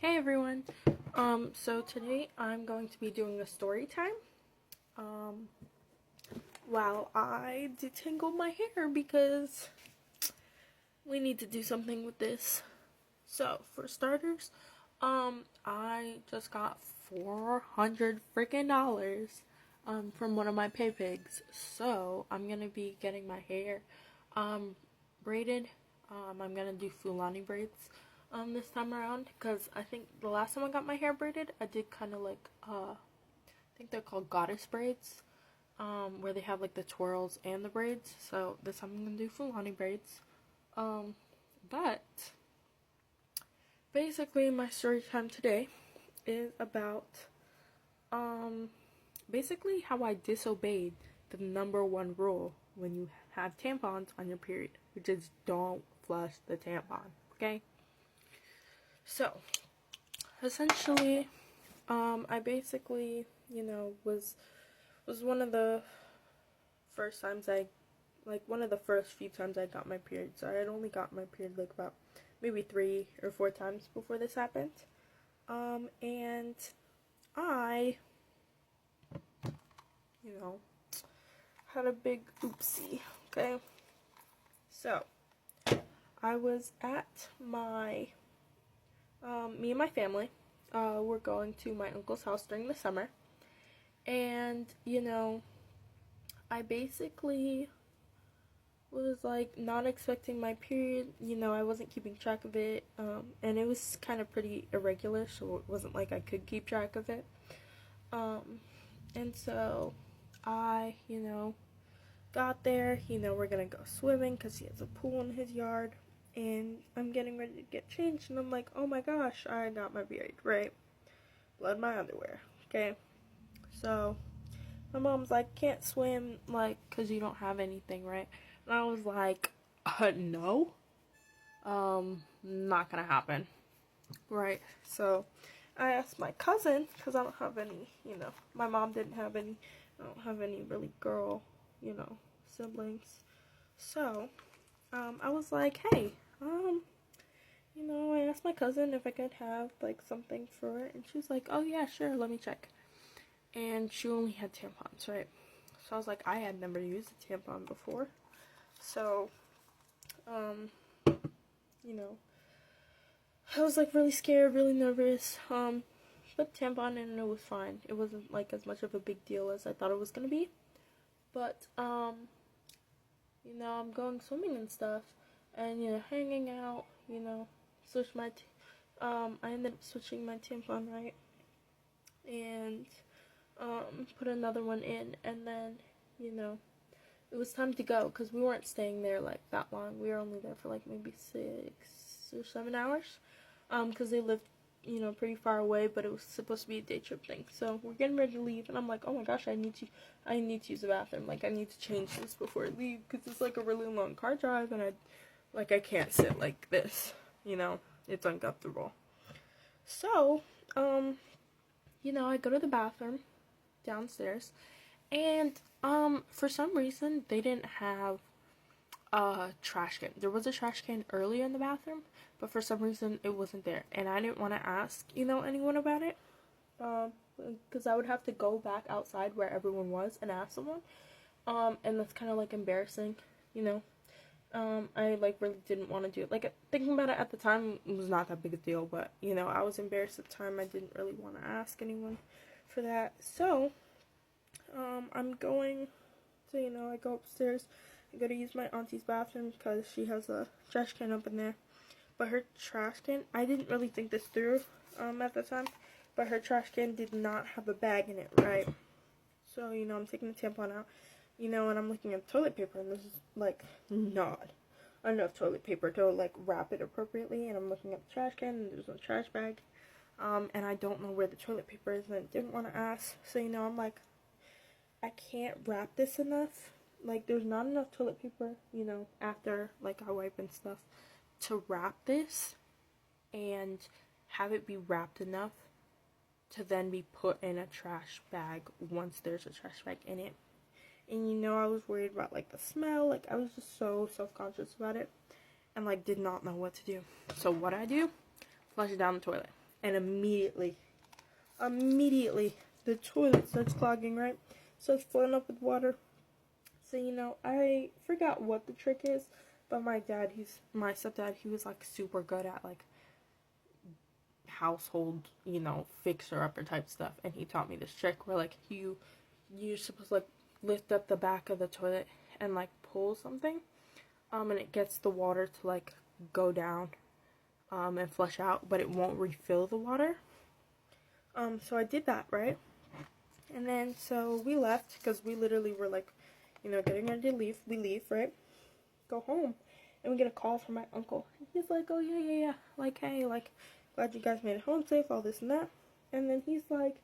Hey everyone. So today I'm going to be doing a story time. Um, while I detangle my hair because we need to do something with this. So for starters, I just got $400 freaking dollars from one of my pay pigs. So I'm gonna be getting my hair braided. I'm gonna do Fulani braids this time around because I think the last time I got my hair braided, I did kind of like I think they're called goddess braids, where they have like the twirls and the braids. So this time I'm gonna do Fulani braids. But basically my story time today is about basically how I disobeyed the number one rule when you have tampons on your period, which is don't flush the tampon. Okay? So essentially, I basically, was one of the first times one of the first few times I got my period. So I had only got my period like about maybe 3 or 4 times before this happened. And I, had a big oopsie, okay? So, I was at me and my family, were going to my uncle's house during the summer. And, I basically was like not expecting my period. I wasn't keeping track of it, and it was kind of pretty irregular, so it wasn't like I could keep track of it. And so I, got there. We're gonna go swimming because he has a pool in his yard, and I'm getting ready to get changed, and I'm like, oh my gosh, I got my period, right? Blood my underwear, okay? So my mom's like, can't swim, like, because you don't have anything, right? And I was like, no. Not gonna happen. Right. So I asked my cousin, because I don't have any, my mom didn't have any, I don't have any really girl, siblings. So, I was like, hey, I asked my cousin if I could have, like, something for it. And she was like, oh yeah, sure, let me check. And she only had tampons, right? So I was like, I had never used a tampon before. So, I was like really scared, really nervous. Put tampon in and it was fine. It wasn't like as much of a big deal as I thought it was gonna be. But, I'm going swimming and stuff, and, hanging out, switch my, I ended up switching my tampon, right? And, put another one in, and then, it was time to go, because we weren't staying there, like, that long. We were only there for, like, maybe 6 or 7 hours, because they lived, pretty far away, but it was supposed to be a day trip thing. So, we're getting ready to leave, and I'm like, oh my gosh, I need to use the bathroom. Like, I need to change this before I leave, because it's, like, a really long car drive, and I can't sit like this, it's uncomfortable. So, I go to the bathroom downstairs, and for some reason they didn't have a trash can. There was a trash can earlier in the bathroom, but for some reason it wasn't there, and I didn't want to ask anyone about it, because I would have to go back outside where everyone was and ask someone, and that's kind of like embarrassing. I like really didn't want to do it. Like, thinking about it at the time, it was not that big a deal, but I was embarrassed at the time. I didn't really want to ask anyone for that. So I'm going to, I go upstairs. I go to use my auntie's bathroom because she has a trash can up in there. But her trash can, I didn't really think this through at the time, but her trash can did not have a bag in it, right? So, I'm taking the tampon out, and I'm looking at toilet paper, and this is, like, not enough toilet paper to, like, wrap it appropriately, and I'm looking at the trash can, and there's no trash bag, and I don't know where the toilet paper is, and I didn't want to ask, so, I'm like, I can't wrap this enough, like, there's not enough toilet paper, after, like, I wipe and stuff, to wrap this, and have it be wrapped enough to then be put in a trash bag once there's a trash bag in it. And I was worried about like the smell, like I was just so self-conscious about it, and like did not know what to do. So what I do, flush it down the toilet. and immediately the toilet starts clogging, right? Starts filling up with water. So, you know, I forgot what the trick is, but my stepdad, he was like super good at like household, you know, fixer upper type stuff, and he taught me this trick where like you're supposed to like lift up the back of the toilet and like pull something, and it gets the water to like go down, and flush out, but it won't refill the water. So I did that, right? And then so we left because we literally were like, you know, getting ready to leave. We leave, right? Go home, and we get a call from my uncle. He's like, oh yeah, like, hey, like, glad you guys made it home safe, all this and that. And then he's like,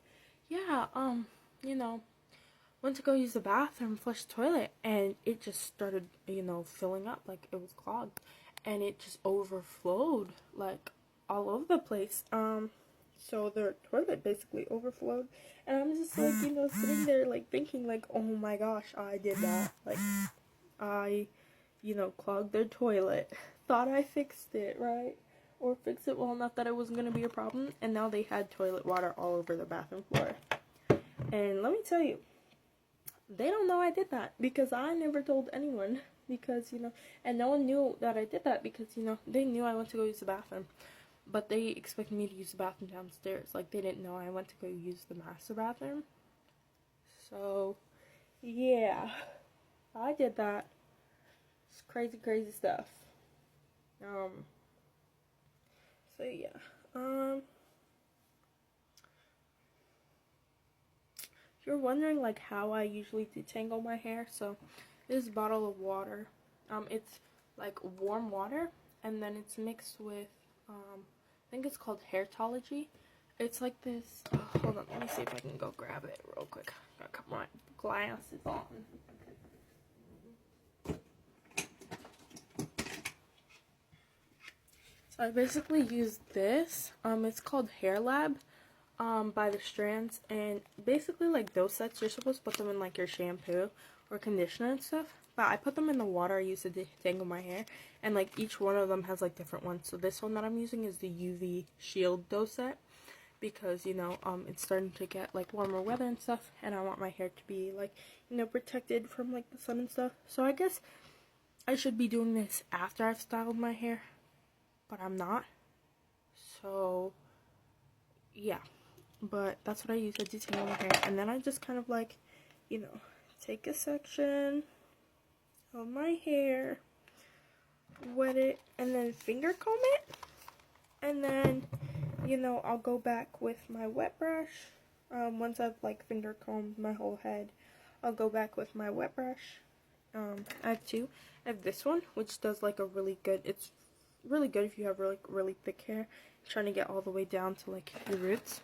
yeah, you know, went to go use the bathroom, flush the toilet, and it just started, you know, filling up, like it was clogged, and it just overflowed like all over the place. So the toilet basically overflowed, and I'm just like, you know, sitting there like thinking like, oh my gosh, I did that. Like, I, you know, clogged their toilet, thought I fixed it, right? Or fixed it well enough that it wasn't going to be a problem, and now they had toilet water all over the bathroom floor. And let me tell you, they don't know I did that, because I never told anyone, because, you know, and no one knew that I did that, because, you know, they knew I went to go use the bathroom, but they expected me to use the bathroom downstairs. Like, they didn't know I went to go use the master bathroom. So, yeah, I did that. It's crazy stuff. So yeah, if you're wondering like how I usually detangle my hair, so this bottle of water, it's like warm water, and then it's mixed with, I think it's called Hairtology. It's like this, hold on, let me see if I can go grab it real quick. Gotta cut my glasses on. So I basically use this, it's called Hair Lab, by the Strands, and basically like those sets, you're supposed to put them in like your shampoo or conditioner and stuff, but I put them in the water I use to detangle my hair, and like each one of them has like different ones. So this one that I'm using is the UV Shield Doe set, because, you know, it's starting to get like warmer weather and stuff, and I want my hair to be like, you know, protected from like the sun and stuff. So I guess I should be doing this after I've styled my hair, but I'm not. So yeah, but that's what I use to detangle my hair. And then I just kind of like, you know, take a section of my hair, wet it, and then finger comb it, and then, you know, I'll go back with my wet brush. Once I've like finger combed my whole head, I'll go back with my wet brush. I have two. I have this one, which does like a really good, it's really good if you have really thick hair, trying to get all the way down to like your roots.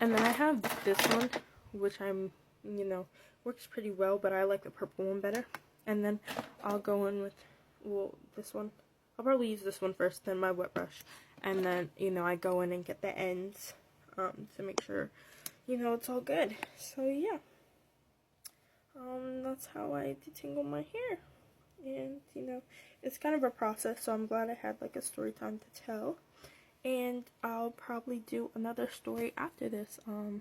And then I have this one, which I'm, you know, works pretty well, but I like the purple one better. And then I'll go in with, well, this one. I'll probably use this one first, then my wet brush, and then, you know, I go in and get the ends, to make sure, you know, it's all good. So yeah, that's how I detangle my hair. And, you know, it's kind of a process, so I'm glad I had like a story time to tell. And I'll probably do another story after this. So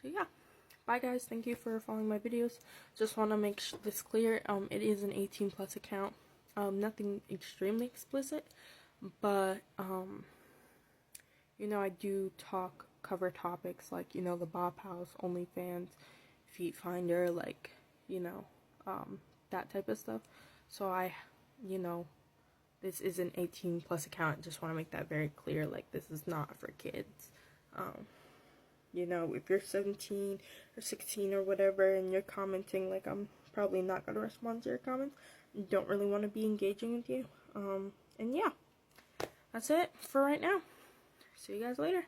yeah, bye guys, thank you for following my videos. Just want to make this clear, it is an 18+ account. Nothing extremely explicit, but you know, I do cover topics like, you know, the Bop House, OnlyFans, Feet Finder, like, you know, that type of stuff. So I, you know, this is an 18+ account. Just want to make that very clear. Like, this is not for kids. You know, if you're 17 or 16 or whatever and you're commenting, like, I'm probably not going to respond to your comments. Don't really want to be engaging with you. And yeah, that's it for right now. See you guys later.